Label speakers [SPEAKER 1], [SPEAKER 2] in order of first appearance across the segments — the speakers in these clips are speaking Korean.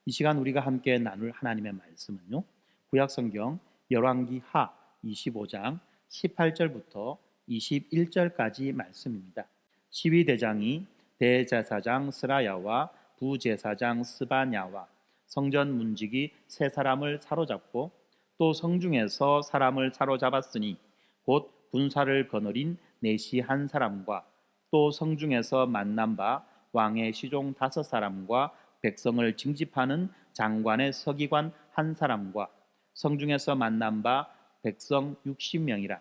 [SPEAKER 1] 이 시간 우리가 함께 나눌 하나님의 말씀은요, 구약성경 열왕기하 25장 18절부터 21절까지 말씀입니다. 시위대장이 대제사장 스라야와 부제사장 스바냐와 성전 문지기 세 사람을 사로잡고 또 성중에서 사람을 사로잡았으니 곧 군사를 거느린 내시 한 사람과 또 성중에서 만난 바 왕의 시종 5사람과 백성을 징집하는 장관의 서기관 한 사람과 성중에서 만난 바 백성 60명이라.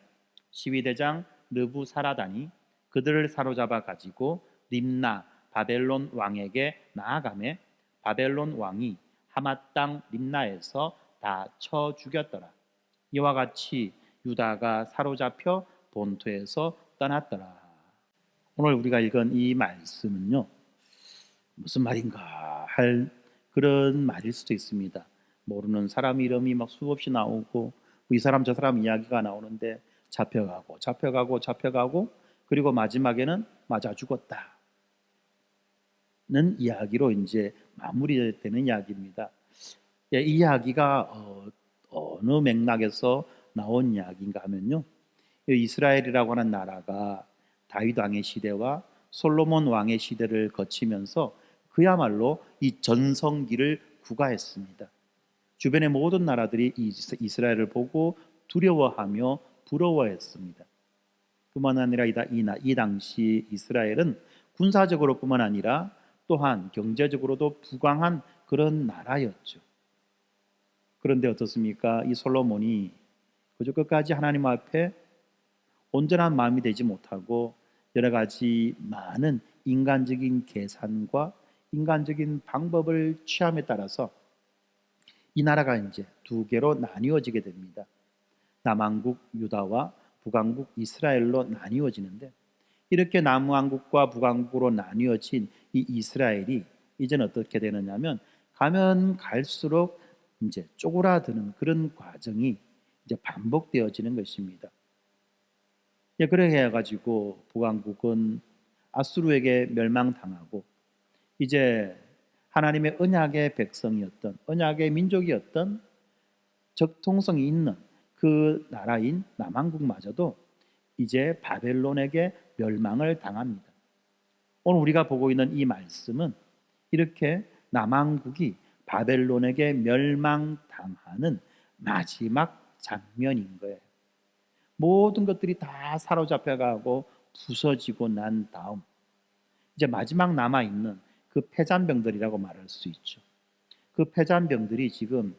[SPEAKER 1] 시위대장 느부사라단이 그들을 사로잡아 가지고 림나 바벨론 왕에게 나아가매 바벨론 왕이 하맛 땅 림나에서 다 쳐 죽였더라. 이와 같이 유다가 사로잡혀 본토에서 떠났더라. 오늘 우리가 읽은 이 말씀은요, 무슨 말인가 할 그런 말일 수도 있습니다. 모르는 사람 이름이 막 수없이 나오고 이 사람 저 사람 이야기가 나오는데 잡혀가고 그리고 마지막에는 맞아 죽었다는 이야기로 이제 마무리되는 이야기입니다. 이 이야기가 어느 맥락에서 나온 이야기인가 하면요, 이스라엘이라고 하는 나라가 다윗 왕의 시대와 솔로몬 왕의 시대를 거치면서 그야말로 이 전성기를 구가했습니다. 주변의 모든 나라들이 이스라엘을 보고 두려워하며 부러워했습니다. 뿐만 아니라 이 당시 이스라엘은 군사적으로 뿐만 아니라 또한 경제적으로도 부강한 그런 나라였죠. 그런데 어떻습니까? 이 솔로몬이 그저 끝까지 하나님 앞에 온전한 마음이 되지 못하고 여러 가지 많은 인간적인 계산과 인간적인 방법을 취함에 따라서 이 나라가 이제 두 개로 나뉘어지게 됩니다. 남왕국 유다와 북왕국 이스라엘로 나뉘어지는데, 이렇게 남왕국과 북왕국으로 나뉘어진 이 이스라엘이 이제는 어떻게 되느냐면 가면 갈수록 이제 쪼그라드는 그런 과정이 이제 반복되어지는 것입니다. 그렇게 해가지고 북왕국은 아수르에게 멸망당하고 이제 하나님의 언약의 백성이었던, 언약의 민족이었던, 적통성이 있는 그 나라인 남왕국마저도 이제 바벨론에게 멸망을 당합니다. 오늘 우리가 보고 있는 이 말씀은 이렇게 남왕국이 바벨론에게 멸망당하는 마지막 장면인 거예요. 모든 것들이 다 사로잡혀가고 부서지고 난 다음 이제 마지막 남아있는 그 패잔병들이라고 말할 수 있죠. 그 패잔병들이 지금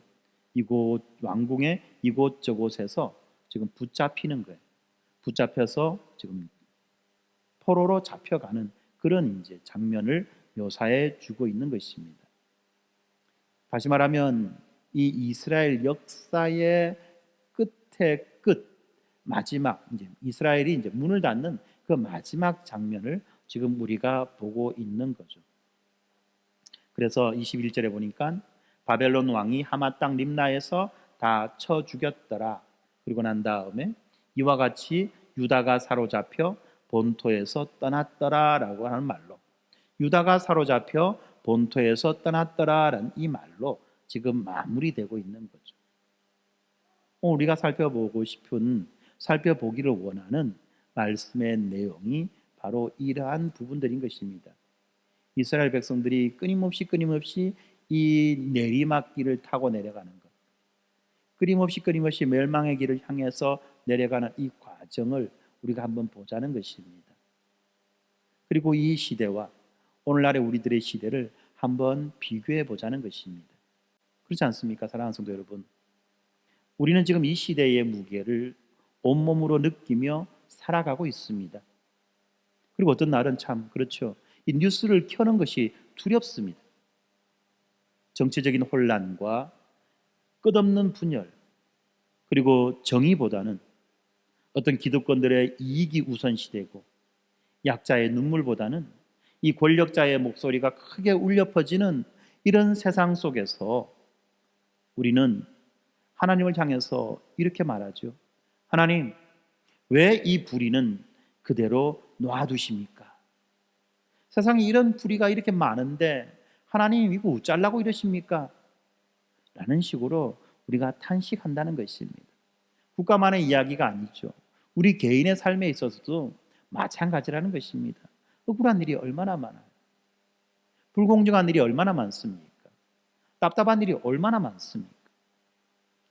[SPEAKER 1] 이곳 왕궁의 이곳저곳에서 지금 붙잡히는 거예요. 붙잡혀서 지금 포로로 잡혀가는 그런 이제 장면을 묘사해 주고 있는 것입니다. 다시 말하면 이 이스라엘 역사의 끝의 끝, 마지막 이제 이스라엘이 이제 문을 닫는 그 마지막 장면을 지금 우리가 보고 있는 거죠. 그래서 21절에 보니까 바벨론 왕이 하맛 땅 림나에서 다 쳐 죽였더라. 그리고 난 다음에 이와 같이 유다가 사로잡혀 본토에서 떠났더라라고 하는 말로, 유다가 사로잡혀 본토에서 떠났더라라는 이 말로 지금 마무리되고 있는 거죠. 우리가 살펴보기를 원하는 말씀의 내용이 바로 이러한 부분들인 것입니다. 이스라엘 백성들이 끊임없이 이 내리막길을 타고 내려가는 것, 끊임없이 멸망의 길을 향해서 내려가는 이 과정을 우리가 한번 보자는 것입니다. 그리고 이 시대와 오늘날의 우리들의 시대를 한번 비교해 보자는 것입니다. 그렇지 않습니까, 사랑하는 성도 여러분? 우리는 지금 이 시대의 무게를 온몸으로 느끼며 살아가고 있습니다. 그리고 어떤 날은 참 그렇죠, 이 뉴스를 켜는 것이 두렵습니다. 정치적인 혼란과 끝없는 분열, 그리고 정의보다는 어떤 기득권들의 이익이 우선시되고 약자의 눈물보다는 이 권력자의 목소리가 크게 울려 퍼지는 이런 세상 속에서 우리는 하나님을 향해서 이렇게 말하죠. 하나님, 왜 이 불의는 그대로 놔두십니까? 세상에 이런 불의가 이렇게 많은데 하나님 이거 어쩌려고 이러십니까? 라는 식으로 우리가 탄식한다는 것입니다. 국가만의 이야기가 아니죠. 우리 개인의 삶에 있어서도 마찬가지라는 것입니다. 억울한 일이 얼마나 많아요. 불공정한 일이 얼마나 많습니까? 답답한 일이 얼마나 많습니까?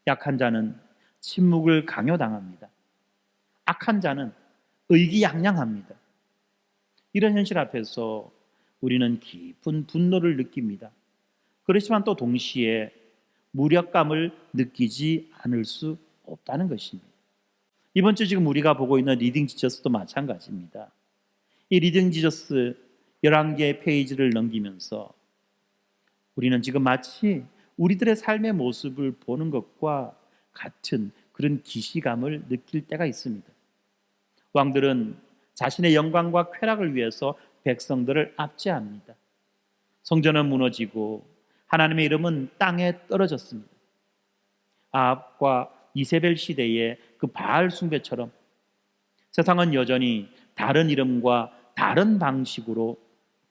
[SPEAKER 1] 약한 자는 침묵을 강요당합니다. 악한 자는 의기양양합니다. 이런 현실 앞에서 우리는 깊은 분노를 느낍니다. 그렇지만 또 동시에 무력감을 느끼지 않을 수 없다는 것입니다. 이번 주 지금 우리가 보고 있는 리딩 지저스도 마찬가지입니다. 이 리딩 지저스 11개의 페이지를 넘기면서 우리는 지금 마치 우리들의 삶의 모습을 보는 것과 같은 그런 기시감을 느낄 때가 있습니다. 왕들은 자신의 영광과 쾌락을 위해서 백성들을 압제합니다. 성전은 무너지고 하나님의 이름은 땅에 떨어졌습니다. 아합과 이세벨 시대의 그 바알 숭배처럼 세상은 여전히 다른 이름과 다른 방식으로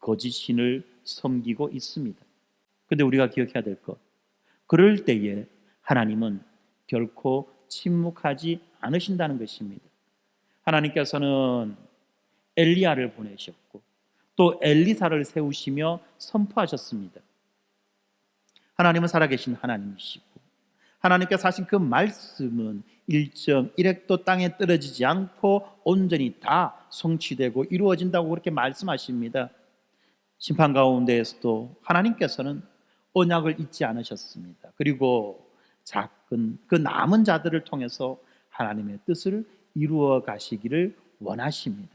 [SPEAKER 1] 거짓 신을 섬기고 있습니다. 그런데 우리가 기억해야 될 것, 그럴 때에 하나님은 결코 침묵하지 않으신다는 것입니다. 하나님께서는 엘리야를 보내셨고 또 엘리사를 세우시며 선포하셨습니다. 하나님은 살아계신 하나님이시고 하나님께서 하신 그 말씀은 1.1획도 땅에 떨어지지 않고 온전히 다 성취되고 이루어진다고 그렇게 말씀하십니다. 심판 가운데에서도 하나님께서는 언약을 잊지 않으셨습니다. 그리고 작은 그 남은 자들을 통해서 하나님의 뜻을 이루어 가시기를 원하십니다.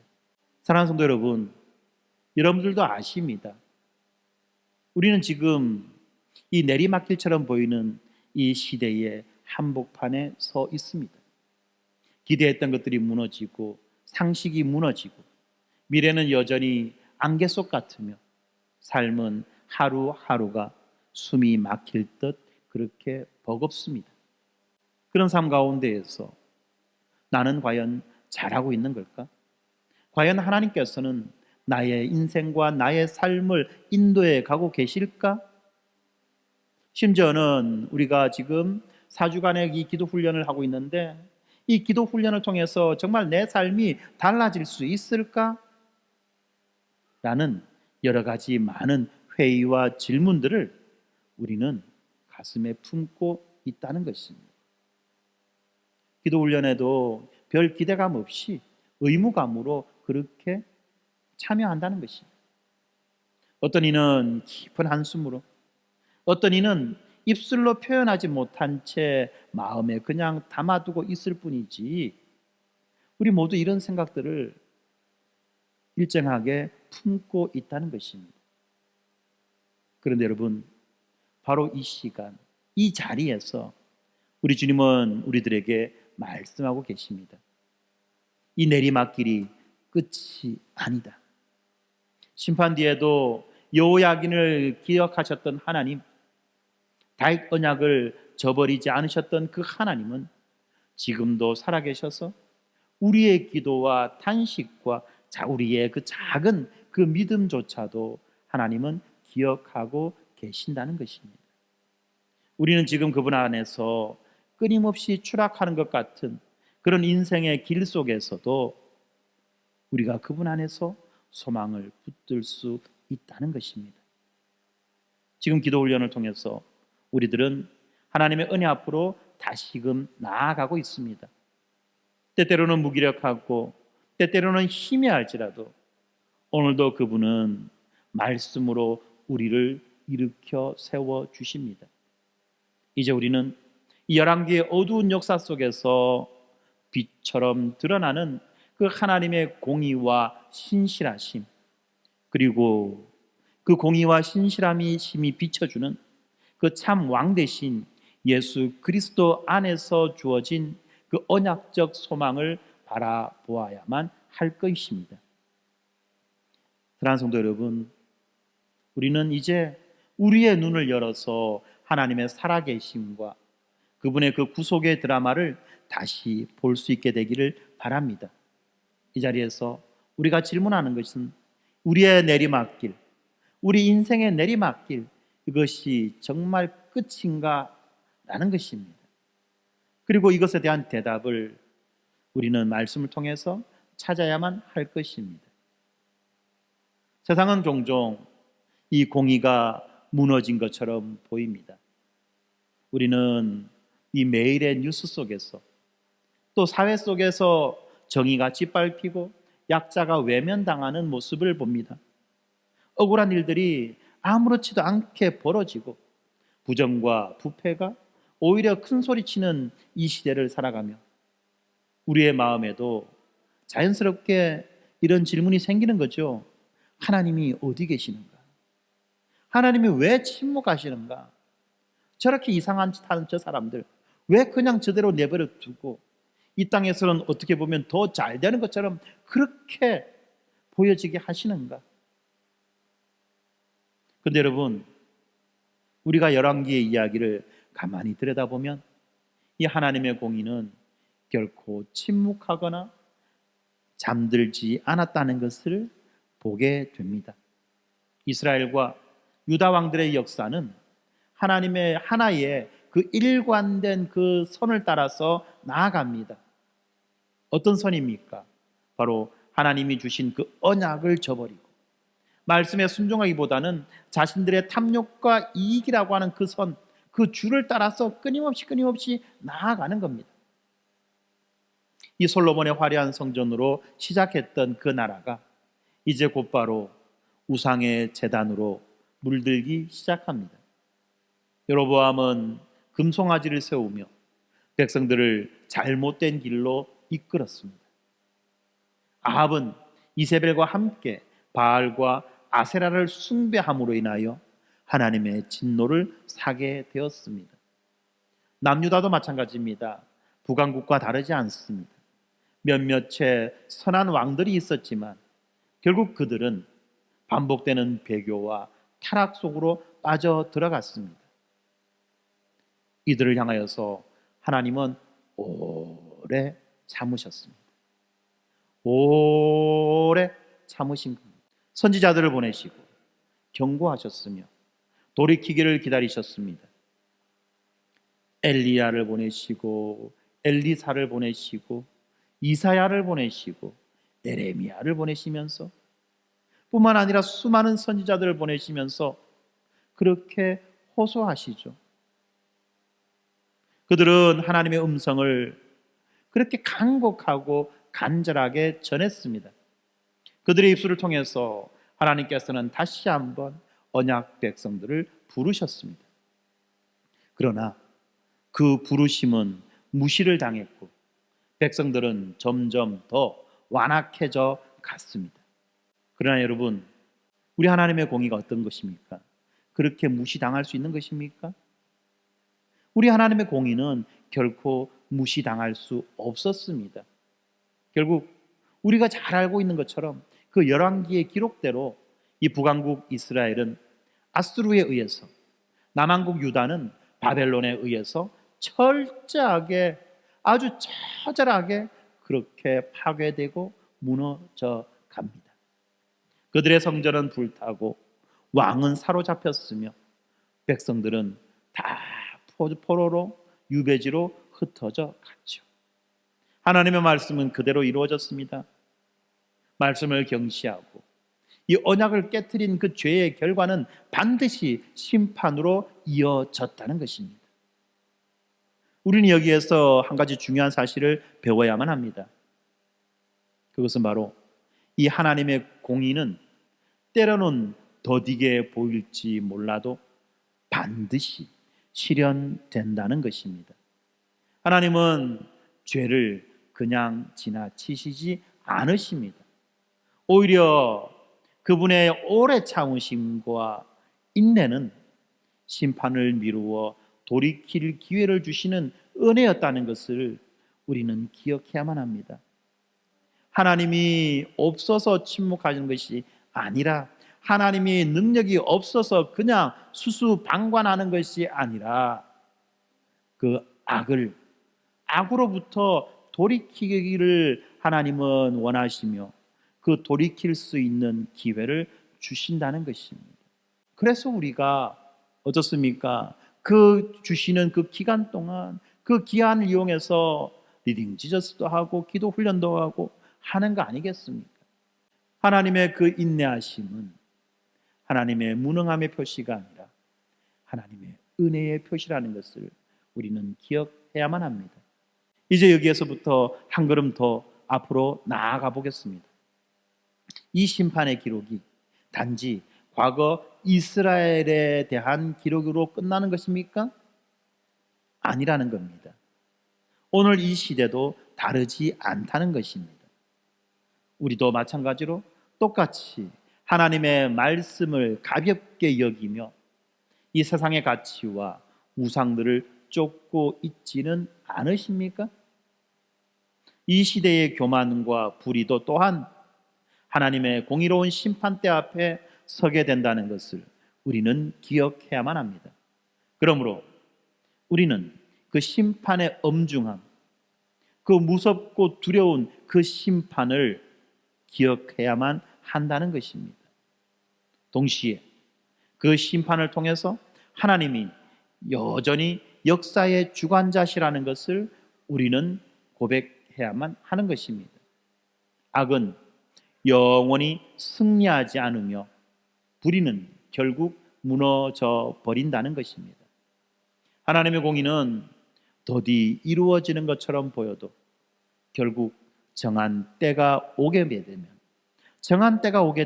[SPEAKER 1] 사랑하는 성도 여러분, 여러분들도 아십니다. 우리는 지금 이 내리막길처럼 보이는 이 시대의 한복판에 서 있습니다. 기대했던 것들이 무너지고 상식이 무너지고 미래는 여전히 안개 속 같으며 삶은 하루하루가 숨이 막힐 듯 그렇게 버겁습니다. 그런 삶 가운데에서 나는 과연 잘하고 있는 걸까? 과연 하나님께서는 나의 인생과 나의 삶을 인도해 가고 계실까? 심지어는 우리가 지금 4주간의 이 기도 훈련을 하고 있는데 이 기도 훈련을 통해서 정말 내 삶이 달라질 수 있을까? 라는 여러 가지 많은 회의와 질문들을 우리는 가슴에 품고 있다는 것입니다. 기도 훈련에도 별 기대감 없이 의무감으로 그렇게 참여한다는 것입니다. 어떤 이는 깊은 한숨으로, 어떤 이는 입술로 표현하지 못한 채 마음에 그냥 담아두고 있을 뿐이지 우리 모두 이런 생각들을 일정하게 품고 있다는 것입니다. 그런데 여러분, 바로 이 시간, 이 자리에서 우리 주님은 우리들에게 말씀하고 계십니다. 이 내리막길이 끝이 아니다. 심판 뒤에도 여호야긴을 기억하셨던 하나님, 다윗 언약을 저버리지 않으셨던 그 하나님은 지금도 살아계셔서 우리의 기도와 탄식과 우리의 그 작은 그 믿음조차도 하나님은 기억하고 계신다는 것입니다. 우리는 지금 그분 안에서 끊임없이 추락하는 것 같은 그런 인생의 길 속에서도 우리가 그분 안에서 소망을 붙들 수 있다는 것입니다. 지금 기도 훈련을 통해서 우리들은 하나님의 은혜 앞으로 다시금 나아가고 있습니다. 때때로는 무기력하고 때때로는 희미할지라도 오늘도 그분은 말씀으로 우리를 일으켜 세워 주십니다. 이제 우리는 이 11개의 어두운 역사 속에서 빛처럼 드러나는 그 하나님의 공의와 신실하심, 그리고 그 공의와 신실함이 심히 비춰주는 그 참 왕 대신 예수 그리스도 안에서 주어진 그 언약적 소망을 바라보아야만 할 것입니다. 사랑하는 성도 여러분, 우리는 이제 우리의 눈을 열어서 하나님의 살아계심과 그분의 그 구속의 드라마를 다시 볼 수 있게 되기를 바랍니다. 이 자리에서 우리가 질문하는 것은 우리의 내리막길, 우리 인생의 내리막길, 이것이 정말 끝인가 것입니다. 그리고 이것에 대한 대답을 우리는 말씀을 통해서 찾아야만 할 것입니다. 세상은 종종 이 공의가 무너진 것처럼 보입니다. 우리는 이 매일의 뉴스 속에서 또 사회 속에서 정의가 짓밟히고 약자가 외면당하는 모습을 봅니다. 억울한 일들이 아무렇지도 않게 벌어지고 부정과 부패가 오히려 큰 소리치는 이 시대를 살아가며 우리의 마음에도 자연스럽게 이런 질문이 생기는 거죠. 하나님이 어디 계시는가? 하나님이 왜 침묵하시는가? 저렇게 이상한 짓 하는 저 사람들 왜 그냥 저대로 내버려 두고 이 땅에서는 어떻게 보면 더 잘 되는 것처럼 그렇게 보여지게 하시는가? 그런데 여러분, 우리가 열왕기의 이야기를 가만히 들여다보면 이 하나님의 공의는 결코 침묵하거나 잠들지 않았다는 것을 보게 됩니다. 이스라엘과 유다 왕들의 역사는 하나님의 하나의 그 일관된 그 선을 따라서 나아갑니다. 어떤 선입니까? 바로 하나님이 주신 그 언약을 저버리고 말씀에 순종하기보다는 자신들의 탐욕과 이익이라고 하는 그 선, 그 줄을 따라서 끊임없이 나아가는 겁니다. 이 솔로몬의 화려한 성전으로 시작했던 그 나라가 이제 곧바로 우상의 제단으로 물들기 시작합니다. 여로보암은 금송아지를 세우며 백성들을 잘못된 길로 이끌었습니다. 아합은 이세벨과 함께 바알과 아세라를 숭배함으로 인하여 하나님의 진노를 사게 되었습니다. 남유다도 마찬가지입니다. 북왕국과 다르지 않습니다. 몇몇의 선한 왕들이 있었지만 결국 그들은 반복되는 배교와 타락 속으로 빠져 들어갔습니다. 이들을 향하여서 하나님은 오래 참으셨습니다. 오래 참으신 겁니다. 선지자들을 보내시고 경고하셨으며 돌이키기를 기다리셨습니다. 엘리야를 보내시고 엘리사를 보내시고 이사야를 보내시고 예레미야를 보내시면서 뿐만 아니라 수많은 선지자들을 보내시면서 그렇게 호소하시죠. 그들은 하나님의 음성을 그렇게 간곡하고 간절하게 전했습니다. 그들의 입술을 통해서 하나님께서는 다시 한번 언약 백성들을 부르셨습니다. 그러나 그 부르심은 무시를 당했고 백성들은 점점 더 완악해져 갔습니다. 그러나 여러분, 우리 하나님의 공의가 어떤 것입니까? 그렇게 무시당할 수 있는 것입니까? 우리 하나님의 공의는 결코 무시당할 수 없었습니다. 결국 우리가 잘 알고 있는 것처럼 그 열왕기의 기록대로 이 북왕국 이스라엘은 아수르에 의해서, 남왕국 유다는 바벨론에 의해서 철저하게, 아주 처절하게 그렇게 파괴되고 무너져 갑니다. 그들의 성전은 불타고 왕은 사로잡혔으며 백성들은 다 포로로 유배지로 흩어져 갔죠. 하나님의 말씀은 그대로 이루어졌습니다. 말씀을 경시하고 이 언약을 깨트린 그 죄의 결과는 반드시 심판으로 이어졌다는 것입니다. 우리는 여기에서 한 가지 중요한 사실을 배워야만 합니다. 그것은 바로 이 하나님의 공의는 때로는 더디게 보일지 몰라도 반드시 실현된다는 것입니다. 하나님은 죄를 그냥 지나치시지 않으십니다. 오히려 그분의 오래 참으심과 인내는 심판을 미루어 돌이킬 기회를 주시는 은혜였다는 것을 우리는 기억해야만 합니다. 하나님이 없어서 침묵하는 것이 아니라 하나님이 능력이 없어서 그냥 수수방관하는 것이 아니라 그 악으로부터 돌이키기를 하나님은 원하시며 그 돌이킬 수 있는 기회를 주신다는 것입니다. 그래서 우리가 어떻습니까? 그 주시는 그 기간 동안 그 기한을 이용해서 리딩 지저스도 하고 기도 훈련도 하고 하는 거 아니겠습니까? 하나님의 그 인내하심은 하나님의 무능함의 표시가 아니라 하나님의 은혜의 표시라는 것을 우리는 기억해야만 합니다. 이제 여기에서부터 한 걸음 더 앞으로 나아가 보겠습니다. 이 심판의 기록이 단지 과거 이스라엘에 대한 기록으로 끝나는 것입니까? 아니라는 겁니다. 오늘 이 시대도 다르지 않다는 것입니다. 우리도 마찬가지로 똑같이 하나님의 말씀을 가볍게 여기며 이 세상의 가치와 우상들을 쫓고 있지는 않으십니까? 이 시대의 교만과 불의도 또한 하나님의 공의로운 심판대 앞에 서게 된다는 것을 우리는 기억해야만 합니다. 그러므로 우리는 그 심판의 엄중함, 그 무섭고 두려운 그 심판을 기억해야만 한다는 것입니다. 동시에 그 심판을 통해서 하나님이 여전히 역사의 주관자시라는 것을 우리는 고백해야만 하는 것입니다. 악은 영원히 승리하지 않으며 불의는 결국 무너져 버린다는 것입니다. 하나님의 공의는 더디 이루어지는 것처럼 보여도 결국 정한 때가 오게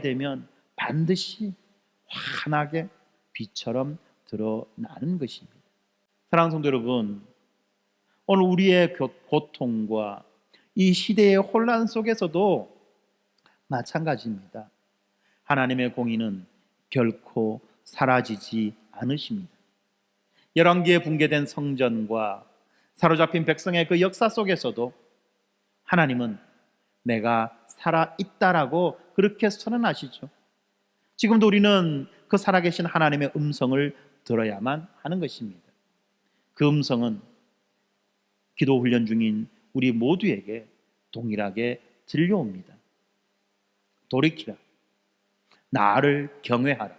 [SPEAKER 1] 되면 반드시 환하게 빛처럼 드러나는 것입니다. 사랑하는 성도 여러분, 오늘 우리의 고통과 이 시대의 혼란 속에서도 마찬가지입니다. 하나님의 공의는 결코 사라지지 않으십니다. 열왕기에 붕괴된 성전과 사로잡힌 백성의 그 역사 속에서도 하나님은 내가 살아있다라고 그렇게 선언하시죠. 지금도 우리는 그 살아계신 하나님의 음성을 들어야만 하는 것입니다. 그 음성은 기도 훈련 중인 우리 모두에게 동일하게 들려옵니다. 돌이키라. 나를 경외하라.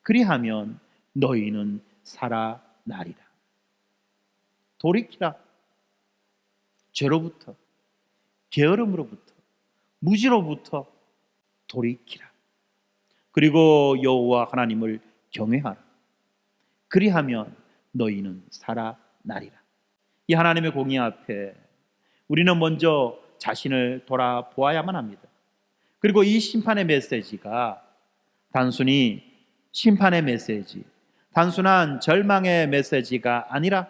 [SPEAKER 1] 그리하면 너희는 살아나리라. 돌이키라. 죄로부터, 게으름으로부터, 무지로부터 돌이키라. 그리고 여호와 하나님을 경외하라. 그리하면 너희는 살아나리라. 이 하나님의 공의 앞에 우리는 먼저 자신을 돌아보아야만 합니다. 그리고 이 심판의 메시지가 단순히 심판의 메시지, 단순한 절망의 메시지가 아니라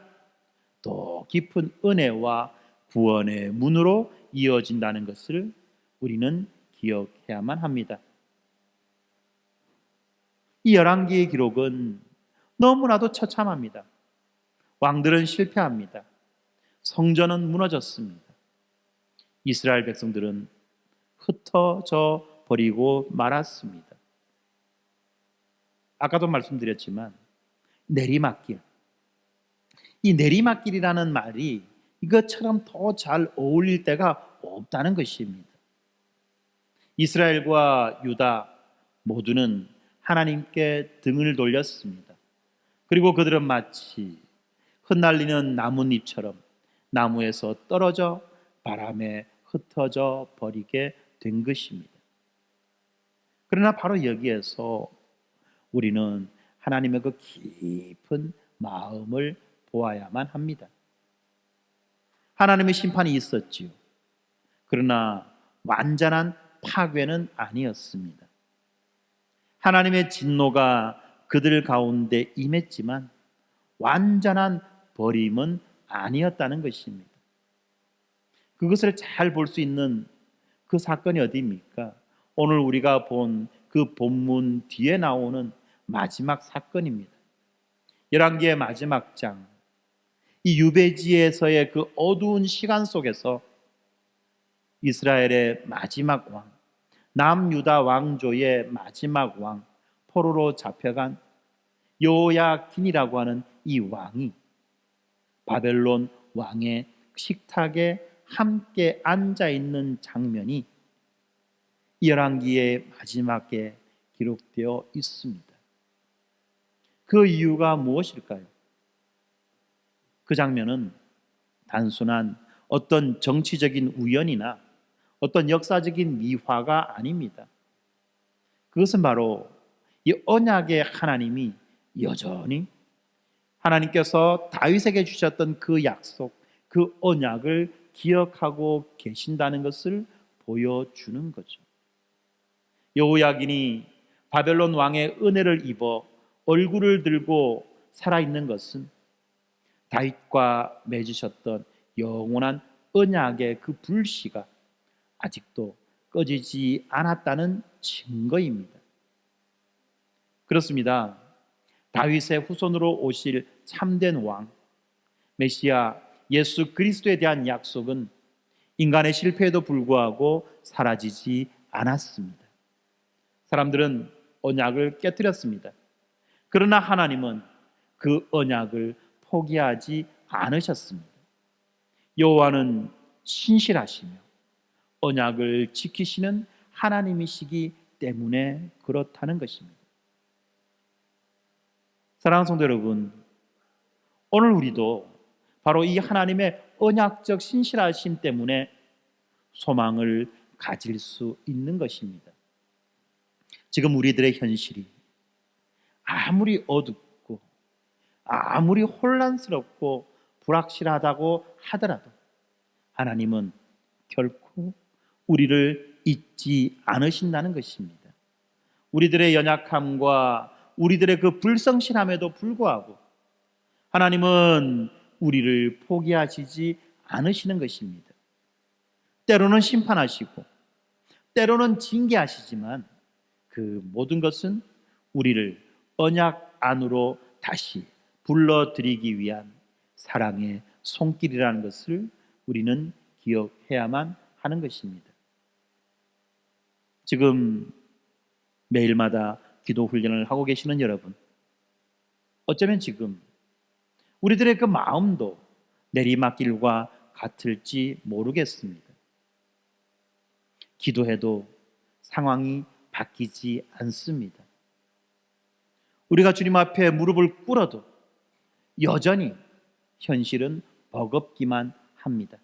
[SPEAKER 1] 더 깊은 은혜와 구원의 문으로 이어진다는 것을 우리는 기억해야만 합니다. 이 열왕기의 기록은 너무나도 처참합니다. 왕들은 실패합니다. 성전은 무너졌습니다. 이스라엘 백성들은 흩어져 버리고 말았습니다. 아까도 말씀드렸지만 내리막길, 이 내리막길이라는 말이 이것처럼 더 잘 어울릴 때가 없다는 것입니다. 이스라엘과 유다 모두는 하나님께 등을 돌렸습니다. 그리고 그들은 마치 흩날리는 나뭇잎처럼 나무에서 떨어져 바람에 흩어져 버리게 된 것입니다. 그러나 바로 여기에서 우리는 하나님의 그 깊은 마음을 보아야만 합니다. 하나님의 심판이 있었지요. 그러나 완전한 파괴는 아니었습니다. 하나님의 진노가 그들 가운데 임했지만 완전한 버림은 아니었다는 것입니다. 그것을 잘 볼 수 있는 그 사건이 어디입니까? 오늘 우리가 본 그 본문 뒤에 나오는 마지막 사건입니다. 열왕기의 마지막 장, 이 유배지에서의 그 어두운 시간 속에서 이스라엘의 마지막 왕, 남유다 왕조의 마지막 왕, 포로로 잡혀간 여호야긴이라고 하는 이 왕이 바벨론 왕의 식탁에 함께 앉아 있는 장면이 열왕기의 마지막에 기록되어 있습니다. 그 이유가 무엇일까요? 그 장면은 단순한 어떤 정치적인 우연이나 어떤 역사적인 미화가 아닙니다. 그것은 바로 이 언약의 하나님이 여전히 하나님께서 다윗에게 주셨던 그 약속, 그 언약을 기억하고 계신다는 것을 보여주는 거죠. 여호야긴이 바벨론 왕의 은혜를 입어 얼굴을 들고 살아있는 것은 다윗과 맺으셨던 영원한 언약의 그 불씨가 아직도 꺼지지 않았다는 증거입니다. 그렇습니다. 다윗의 후손으로 오실 참된 왕, 메시아 예수 그리스도에 대한 약속은 인간의 실패에도 불구하고 사라지지 않았습니다. 사람들은 언약을 깨뜨렸습니다. 그러나 하나님은 그 언약을 포기하지 않으셨습니다. 여호와는 신실하시며 언약을 지키시는 하나님이시기 때문에 그렇다는 것입니다. 사랑하는 성도 여러분, 오늘 우리도 바로 이 하나님의 언약적 신실하심 때문에 소망을 가질 수 있는 것입니다. 지금 우리들의 현실이 아무리 어둡고 아무리 혼란스럽고 불확실하다고 하더라도 하나님은 결코 우리를 잊지 않으신다는 것입니다. 우리들의 연약함과 우리들의 그 불성실함에도 불구하고 하나님은 우리를 포기하시지 않으시는 것입니다. 때로는 심판하시고 때로는 징계하시지만 그 모든 것은 우리를 언약 안으로 다시 불러들이기 위한 사랑의 손길이라는 것을 우리는 기억해야만 하는 것입니다. 지금 매일마다 기도 훈련을 하고 계시는 여러분, 어쩌면 지금 우리들의 그 마음도 내리막길과 같을지 모르겠습니다. 기도해도 상황이 바뀌지 않습니다. 우리가 주님 앞에 무릎을 꿇어도 여전히 현실은 버겁기만 합니다.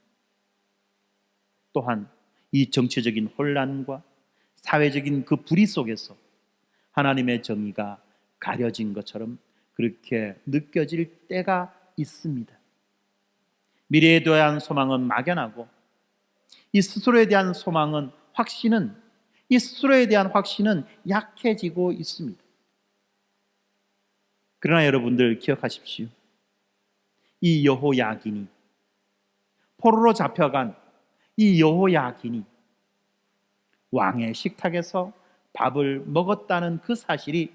[SPEAKER 1] 또한 이 정치적인 혼란과 사회적인 그 불의 속에서 하나님의 정의가 가려진 것처럼 그렇게 느껴질 때가 있습니다. 미래에 대한 소망은 막연하고 이 스스로에 대한 소망은 이 스스로에 대한 확신은 약해지고 있습니다. 그러나 여러분들 기억하십시오. 이 여호야긴이 포로로 잡혀간 이 여호야긴이 왕의 식탁에서 밥을 먹었다는 그 사실이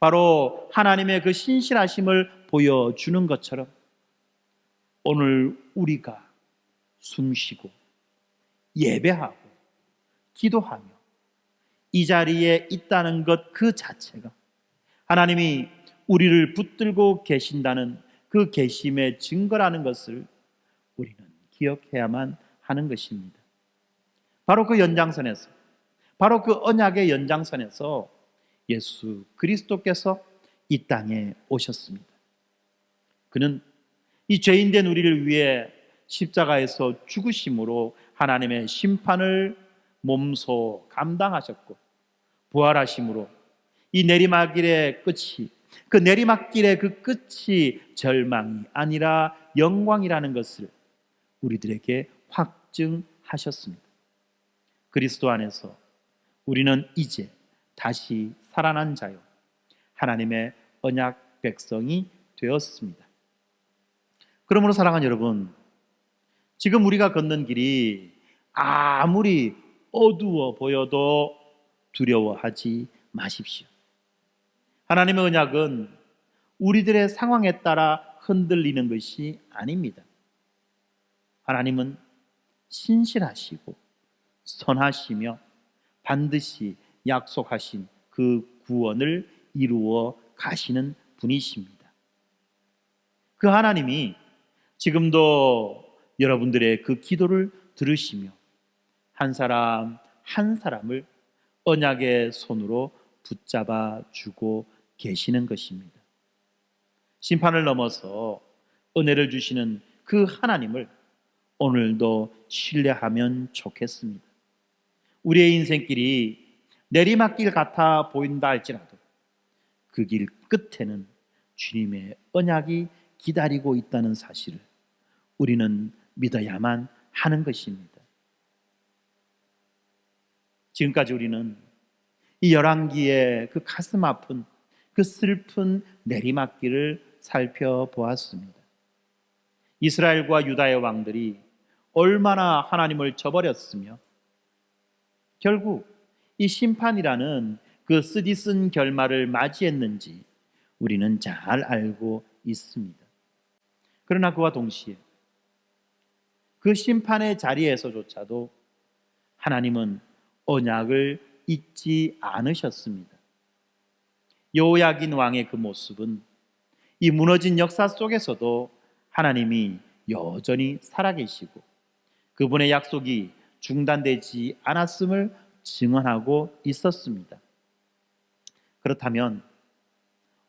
[SPEAKER 1] 바로 하나님의 그 신실하심을 보여주는 것처럼 오늘 우리가 숨쉬고 예배하고 기도하며 이 자리에 있다는 것 그 자체가 하나님이 우리를 붙들고 계신다는 그 계심의 증거라는 것을 우리는 기억해야만 하는 것입니다. 바로 그 연장선에서, 바로 그 언약의 연장선에서 예수 그리스도께서 이 땅에 오셨습니다. 그는 이 죄인된 우리를 위해 십자가에서 죽으심으로 하나님의 심판을 몸소 감당하셨고 부활하심으로 이 내리막길의 끝이, 그 내리막길의 그 끝이 절망이 아니라 영광이라는 것을 우리들에게 확증하셨습니다. 그리스도 안에서 우리는 이제 다시 살아난 자요 하나님의 언약 백성이 되었습니다. 그러므로 사랑하는 여러분, 지금 우리가 걷는 길이 아무리 어두워 보여도 두려워하지 마십시오. 하나님의 언약은 우리들의 상황에 따라 흔들리는 것이 아닙니다. 하나님은 신실하시고 선하시며 반드시 약속하신 그 구원을 이루어 가시는 분이십니다. 그 하나님이 지금도 여러분들의 그 기도를 들으시며 한 사람 한 사람을 언약의 손으로 붙잡아 주고 계시는 것입니다. 심판을 넘어서 은혜를 주시는 그 하나님을 오늘도 신뢰하면 좋겠습니다. 우리의 인생길이 내리막길 같아 보인다 할지라도 그 길 끝에는 주님의 언약이 기다리고 있다는 사실을 우리는 믿어야만 하는 것입니다. 지금까지 우리는 이 열왕기의 그 가슴 아픈 그 슬픈 내리막길을 살펴보았습니다. 이스라엘과 유다의 왕들이 얼마나 하나님을 저버렸으며 결국 이 심판이라는 그 쓰디쓴 결말을 맞이했는지 우리는 잘 알고 있습니다. 그러나 그와 동시에 그 심판의 자리에서조차도 하나님은 언약을 잊지 않으셨습니다. 여호야긴 왕의 그 모습은 이 무너진 역사 속에서도 하나님이 여전히 살아계시고 그분의 약속이 중단되지 않았음을 증언하고 있었습니다. 그렇다면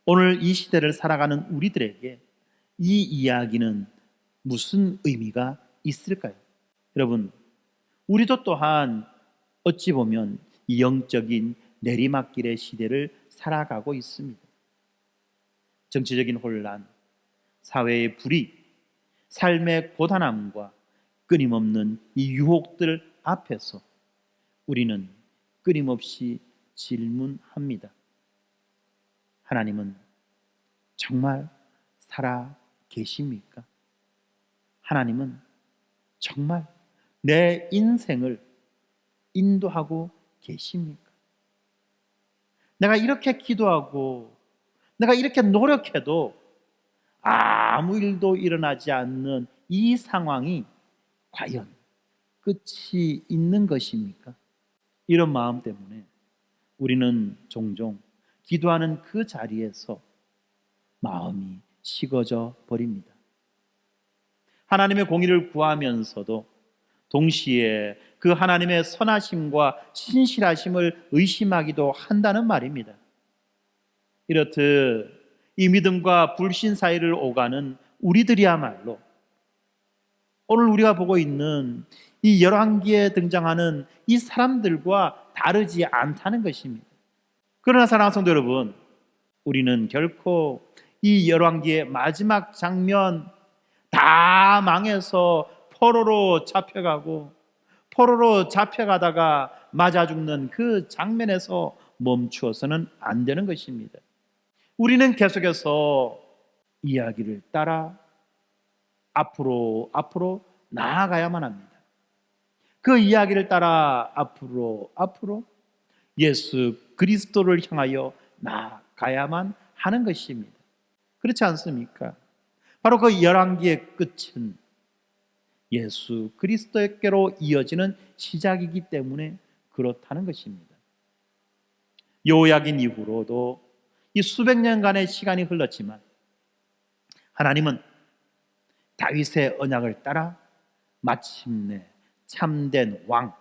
[SPEAKER 1] 오늘 이 시대를 살아가는 우리들에게 이 이야기는 무슨 의미가 있을까요? 여러분, 우리도 또한 어찌 보면 이 영적인 내리막길의 시대를 살아가고 있습니다. 정치적인 혼란, 사회의 불이, 삶의 고단함과 끊임없는 이 유혹들 앞에서 우리는 끊임없이 질문합니다. 하나님은 정말 살아 계십니까? 하나님은 정말 내 인생을 인도하고 계십니까? 내가 이렇게 기도하고 내가 이렇게 노력해도 아무 일도 일어나지 않는 이 상황이 과연 끝이 있는 것입니까? 이런 마음 때문에 우리는 종종 기도하는 그 자리에서 마음이 식어져 버립니다. 하나님의 공의를 구하면서도 동시에 그 하나님의 선하심과 신실하심을 의심하기도 한다는 말입니다. 이렇듯 이 믿음과 불신 사이를 오가는 우리들이야말로 오늘 우리가 보고 있는 이 열왕기에 등장하는 이 사람들과 다르지 않다는 것입니다. 그러나 사랑하는 성도 여러분, 우리는 결코 이 열왕기의 마지막 장면 다 망해서 포로로 잡혀가고 포로로 잡혀가다가 맞아 죽는 그 장면에서 멈추어서는 안 되는 것입니다. 우리는 계속해서 이야기를 따라 앞으로 나아가야만 합니다. 그 이야기를 따라 앞으로 예수 그리스도를 향하여 나아가야만 하는 것입니다. 그렇지 않습니까? 바로 그 열왕기의 끝은 예수 그리스도께로 이어지는 시작이기 때문에 그렇다는 것입니다. 여호야긴 이후로도 이 수백 년간의 시간이 흘렀지만 하나님은 다윗의 언약을 따라 마침내 참된 왕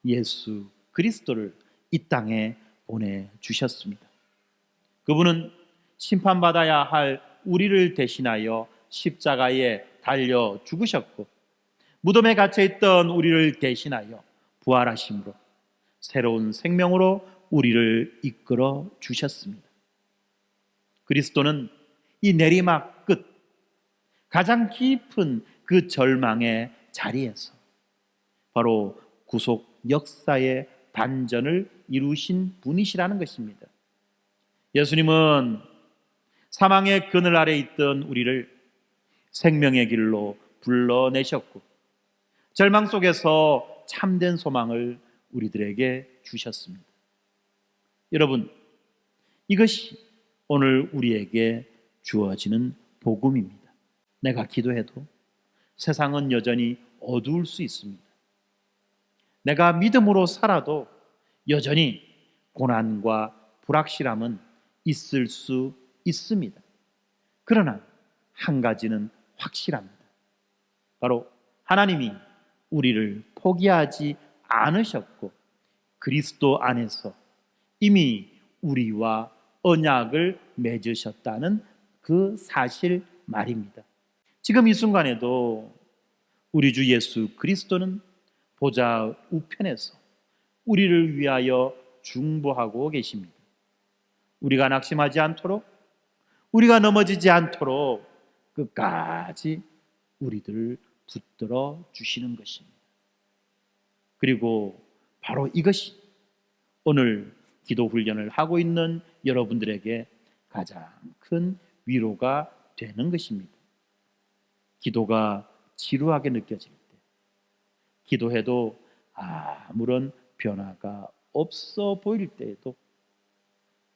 [SPEAKER 1] 예수 그리스도를 이 땅에 보내주셨습니다. 그분은 심판받아야 할 우리를 대신하여 십자가에 달려 죽으셨고 무덤에 갇혀있던 우리를 대신하여 부활하심으로 새로운 생명으로 우리를 이끌어 주셨습니다. 그리스도는 이 내리막 끝 가장 깊은 그 절망의 자리에서 바로 구속 역사의 반전을 이루신 분이시라는 것입니다. 예수님은 사망의 그늘 아래 있던 우리를 생명의 길로 불러내셨고 절망 속에서 참된 소망을 우리들에게 주셨습니다. 여러분, 이것이 오늘 우리에게 주어지는 복음입니다. 내가 기도해도 세상은 여전히 어두울 수 있습니다. 내가 믿음으로 살아도 여전히 고난과 불확실함은 있을 수 있습니다. 그러나 한 가지는 확실합니다. 바로 하나님이 우리를 포기하지 않으셨고 그리스도 안에서 이미 우리와 언약을 맺으셨다는 그 사실 말입니다. 지금 이 순간에도 우리 주 예수 그리스도는 보좌 우편에서 우리를 위하여 중보하고 계십니다. 우리가 낙심하지 않도록, 우리가 넘어지지 않도록 끝까지 우리들을 붙들어 주시는 것입니다. 그리고 바로 이것이 오늘 기도 훈련을 하고 있는 여러분들에게 가장 큰 위로가 되는 것입니다. 기도가 지루하게 느껴질 때, 기도해도 아무런 변화가 없어 보일 때에도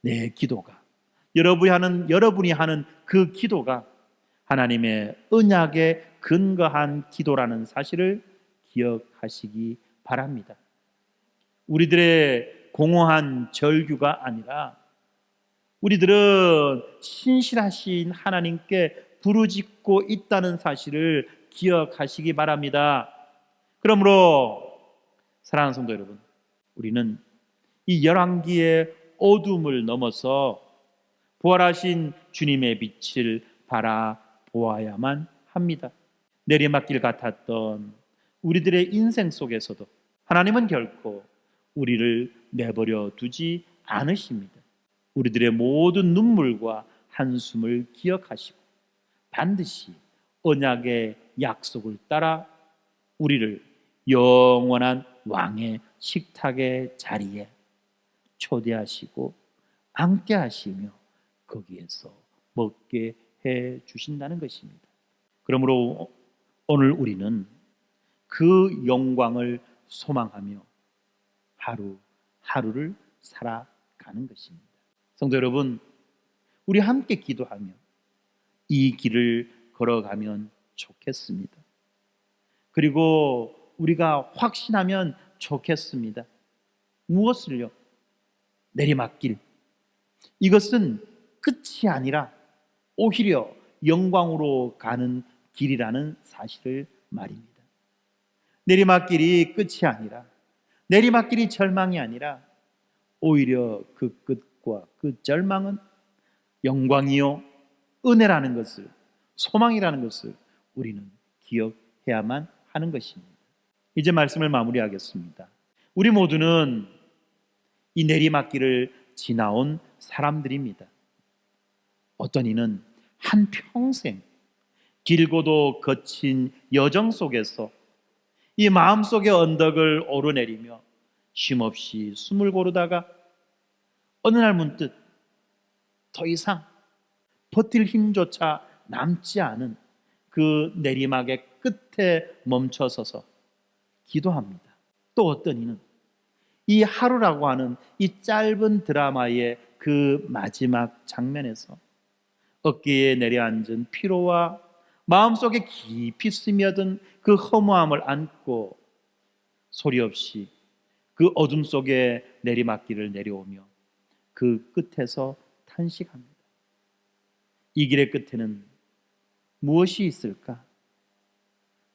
[SPEAKER 1] 내 기도가, 여러분이 하는 그 기도가 하나님의 언약에 근거한 기도라는 사실을 기억하시기 바랍니다. 우리들의 공허한 절규가 아니라 우리들은 신실하신 하나님께 부르짖고 있다는 사실을 기억하시기 바랍니다. 그러므로 사랑하는 성도 여러분, 우리는 이 열왕기의 어둠을 넘어서 부활하신 주님의 빛을 바라보아야만 합니다. 내리막길 같았던 우리들의 인생 속에서도 하나님은 결코 우리를 내버려 두지 않으십니다. 우리들의 모든 눈물과 한숨을 기억하시고 반드시 언약의 약속을 따라 우리를 영원한 왕의 식탁의 자리에 초대하시고 앉게 하시며 거기에서 먹게 해 주신다는 것입니다. 그러므로 오늘 우리는 그 영광을 소망하며 하루하루를 살아가는 것입니다. 성도 여러분, 우리 함께 기도하며 이 길을 걸어가면 좋겠습니다. 그리고 우리가 확신하면 좋겠습니다. 무엇을요? 내리막길. 이것은 끝이 아니라 오히려 영광으로 가는 길이라는 사실을 말입니다. 내리막길이 끝이 아니라, 내리막길이 절망이 아니라 오히려 그 끝과 그 절망은 영광이요 은혜라는 것을, 소망이라는 것을 우리는 기억해야만 하는 것입니다. 이제 말씀을 마무리하겠습니다. 우리 모두는 이 내리막길을 지나온 사람들입니다. 어떤 이는 한평생 길고도 거친 여정 속에서 이 마음속의 언덕을 오르내리며 쉼없이 숨을 고르다가 어느 날 문득 더 이상 버틸 힘조차 남지 않은 그 내리막의 끝에 멈춰서서 기도합니다. 또 어떤 이는 이 하루라고 하는 이 짧은 드라마의 그 마지막 장면에서 어깨에 내려앉은 피로와 마음속에 깊이 스며든 그 허무함을 안고 소리 없이 그 어둠 속에 내리막길을 내려오며 그 끝에서 탄식합니다. 이 길의 끝에는 무엇이 있을까?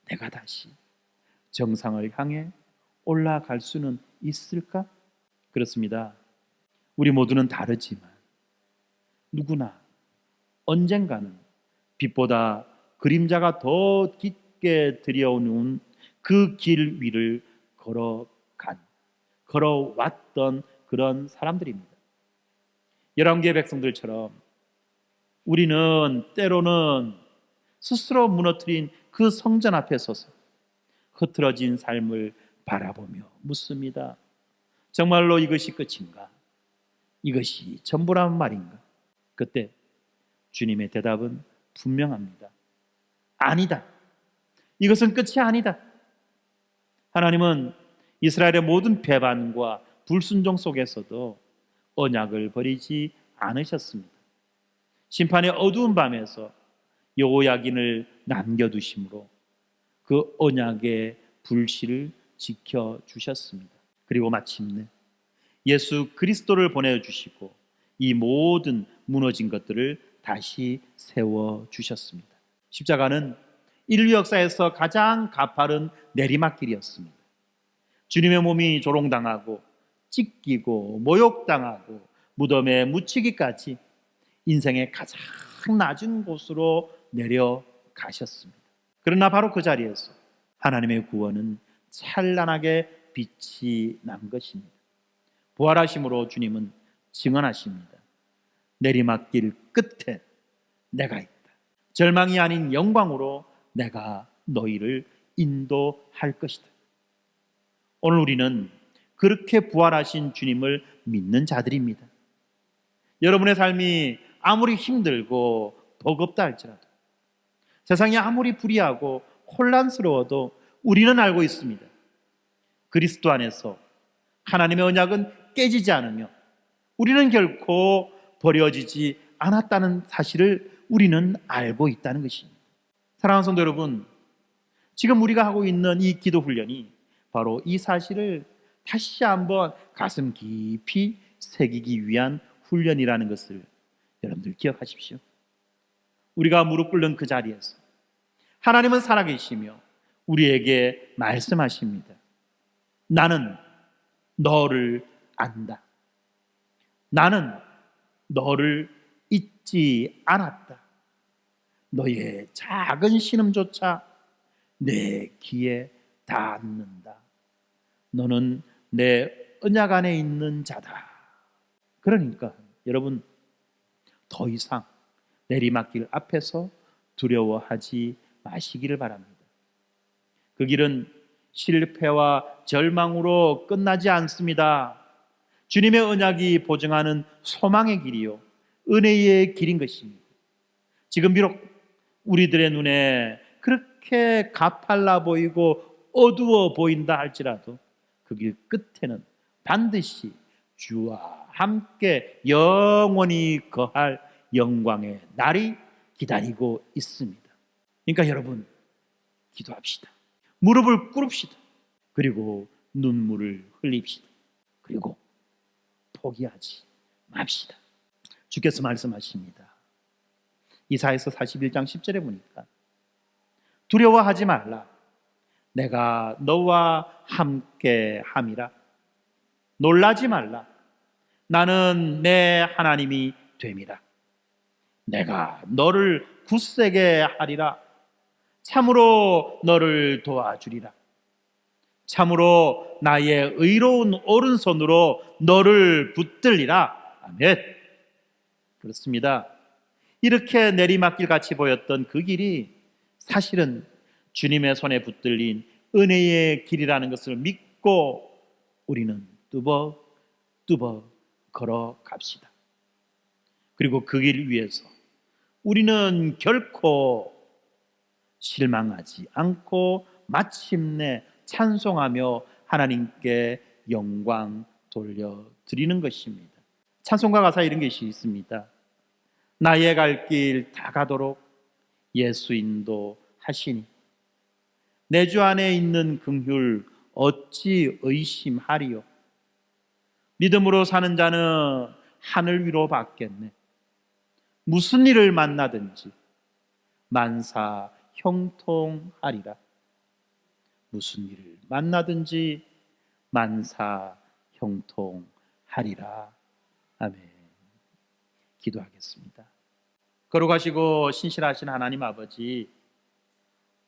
[SPEAKER 1] 내가 다시 정상을 향해 올라갈 수는 있을까? 그렇습니다. 우리 모두는 다르지만 누구나 언젠가는 빛보다 그림자가 더 깊게 들여오는 그 길 위를 걸어왔던 그런 사람들입니다. 열왕기의 백성들처럼 우리는 때로는 스스로 무너뜨린 그 성전 앞에 서서 흐트러진 삶을 바라보며 묻습니다. 정말로 이것이 끝인가? 이것이 전부란 말인가? 그때 주님의 대답은 분명합니다. 아니다. 이것은 끝이 아니다. 하나님은 이스라엘의 모든 배반과 불순종 속에서도 언약을 버리지 않으셨습니다. 심판의 어두운 밤에서 여호야긴을 남겨두심으로 그 언약의 불씨를 지켜주셨습니다. 그리고 마침내 예수 그리스도를 보내주시고 이 모든 무너진 것들을 다시 세워주셨습니다. 십자가는 인류 역사에서 가장 가파른 내리막길이었습니다. 주님의 몸이 조롱당하고 찢기고 모욕당하고 무덤에 묻히기까지 인생의 가장 낮은 곳으로 내려가셨습니다. 가셨습니다. 그러나 바로 그 자리에서 하나님의 구원은 찬란하게 빛이 난 것입니다. 부활하심으로 주님은 증언하십니다. 내리막길 끝에 내가 있다. 절망이 아닌 영광으로 내가 너희를 인도할 것이다. 오늘 우리는 그렇게 부활하신 주님을 믿는 자들입니다. 여러분의 삶이 아무리 힘들고 버겁다 할지라도, 세상이 아무리 불의하고 혼란스러워도 우리는 알고 있습니다. 그리스도 안에서 하나님의 언약은 깨지지 않으며 우리는 결코 버려지지 않았다는 사실을 우리는 알고 있다는 것입니다. 사랑하는 성도 여러분, 지금 우리가 하고 있는 이 기도 훈련이 바로 이 사실을 다시 한번 가슴 깊이 새기기 위한 훈련이라는 것을 여러분들 기억하십시오. 우리가 무릎 꿇는 그 자리에서 하나님은 살아계시며 우리에게 말씀하십니다. 나는 너를 안다. 나는 너를 잊지 않았다. 너의 작은 신음조차 내 귀에 닿는다. 너는 내 언약 안에 있는 자다. 그러니까 여러분, 더 이상 내리막길 앞에서 두려워하지 마시기를 바랍니다. 그 길은 실패와 절망으로 끝나지 않습니다. 주님의 언약이 보증하는 소망의 길이요, 은혜의 길인 것입니다. 지금 비록 우리들의 눈에 그렇게 가팔라 보이고 어두워 보인다 할지라도 그 길 끝에는 반드시 주와 함께 영원히 거할 영광의 날이 기다리고 있습니다. 그러니까 여러분, 기도합시다. 무릎을 꿇읍시다. 그리고 눈물을 흘립시다. 그리고 포기하지 맙시다. 주께서 말씀하십니다. 이사야서 41장 10절에 보니까 두려워하지 말라. 내가 너와 함께 함이라. 놀라지 말라. 나는 내 하나님이 됨이라. 내가 너를 굳세게 하리라. 참으로 너를 도와주리라. 참으로 나의 의로운 오른손으로 너를 붙들리라. 아멘. 그렇습니다. 이렇게 내리막길 같이 보였던 그 길이 사실은 주님의 손에 붙들린 은혜의 길이라는 것을 믿고 우리는 뚜벅뚜벅 걸어갑시다. 그리고 그 길 위에서 우리는 결코 실망하지 않고 마침내 찬송하며 하나님께 영광 돌려드리는 것입니다. 찬송가 가사에 이런 것이 있습니다. 나의 갈 길 다 가도록 예수 인도하시니 내 주 안에 있는 긍휼 어찌 의심하리요. 믿음으로 사는 자는 하늘 위로 받겠네. 무슨 일을 만나든지 만사 형통하리라. 무슨 일을 만나든지 만사 형통하리라. 아멘. 기도하겠습니다. 거룩하시고 신실하신 하나님 아버지,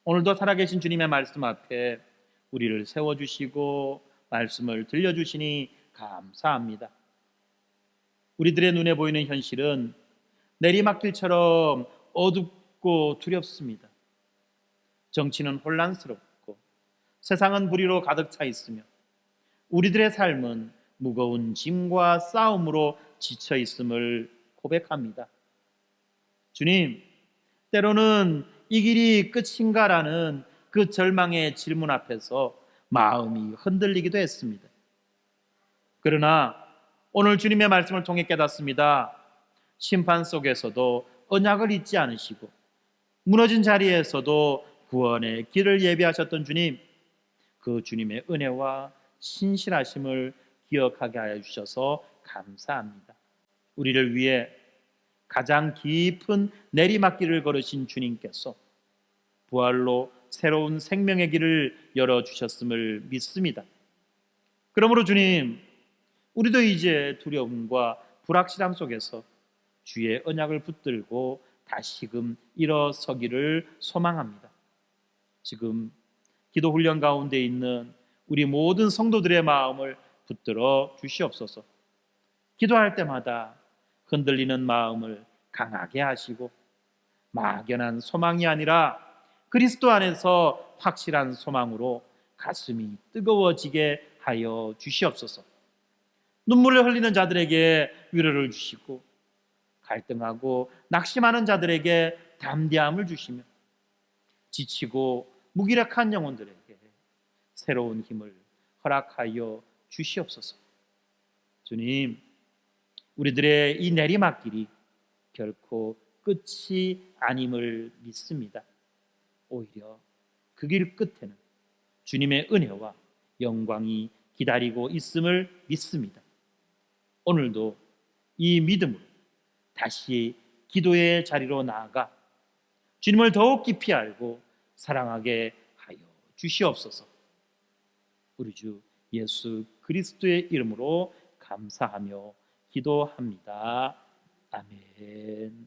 [SPEAKER 1] 오늘도 살아계신 주님의 말씀 앞에 우리를 세워주시고 말씀을 들려주시니 감사합니다. 우리들의 눈에 보이는 현실은 내리막길처럼 어둡고 두렵습니다. 정치는 혼란스럽고 세상은 불의로 가득 차 있으며 우리들의 삶은 무거운 짐과 싸움으로 지쳐 있음을 고백합니다. 주님, 때로는 이 길이 끝인가라는 그 절망의 질문 앞에서 마음이 흔들리기도 했습니다. 그러나 오늘 주님의 말씀을 통해 깨닫습니다. 심판 속에서도 언약을 잊지 않으시고 무너진 자리에서도 구원의 길을 예비하셨던 주님, 그 주님의 은혜와 신실하심을 기억하게 하여 주셔서 감사합니다. 우리를 위해 가장 깊은 내리막길을 걸으신 주님께서 부활로 새로운 생명의 길을 열어주셨음을 믿습니다. 그러므로 주님, 우리도 이제 두려움과 불확실함 속에서 주의 언약을 붙들고 다시금 일어서기를 소망합니다. 지금 기도 훈련 가운데 있는 우리 모든 성도들의 마음을 붙들어 주시옵소서. 기도할 때마다 흔들리는 마음을 강하게 하시고 막연한 소망이 아니라 그리스도 안에서 확실한 소망으로 가슴이 뜨거워지게 하여 주시옵소서. 눈물을 흘리는 자들에게 위로를 주시고 갈등하고 낙심하는 자들에게 담대함을 주시며 지치고 무기력한 영혼들에게 새로운 힘을 허락하여 주시옵소서. 주님, 우리들의 이 내리막길이 결코 끝이 아님을 믿습니다. 오히려 그 길 끝에는 주님의 은혜와 영광이 기다리고 있음을 믿습니다. 오늘도 이 믿음으로 다시 기도의 자리로 나아가 주님을 더욱 깊이 알고 사랑하게 하여 주시옵소서. 우리 주 예수 그리스도의 이름으로 감사하며 기도합니다. 아멘.